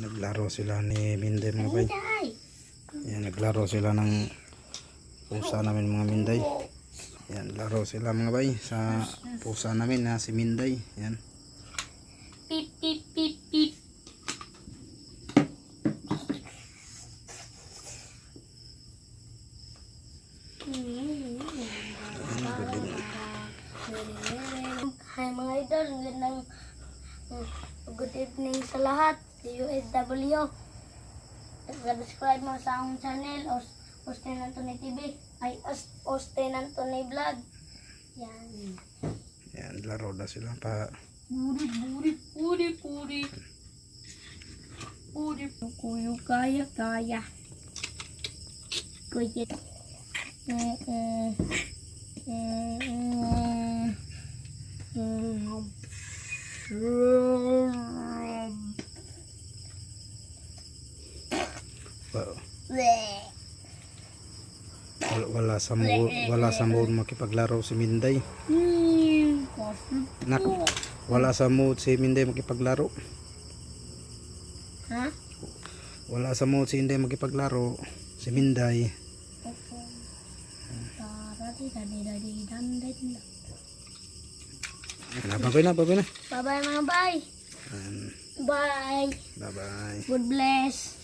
Naglaro sila ni Minday mga bay. Yan, naglaro sila ng pusa namin mga Minday. Yan, laro sila mga bay sa pusa namin na si Minday. Yan. Pip pip pip pip. Hi mga idol, good evening sa lahat. USW. Subscribe mo sa akong channel, Austin Anthony TV. Ay, Austin Anthony Vlog. Yan. Yan, laro na sila pa. Puri. Kuyo kaya. Kuya. Wala sa mood makipaglaro si Minday. Nak, wala sa mood si Minday makipaglaro. Ha? Wala sa mood si Minday makipaglaro. Si Minday. Babay na. Bye bye mga bay. Yan. Bye. Bye bye. God bless.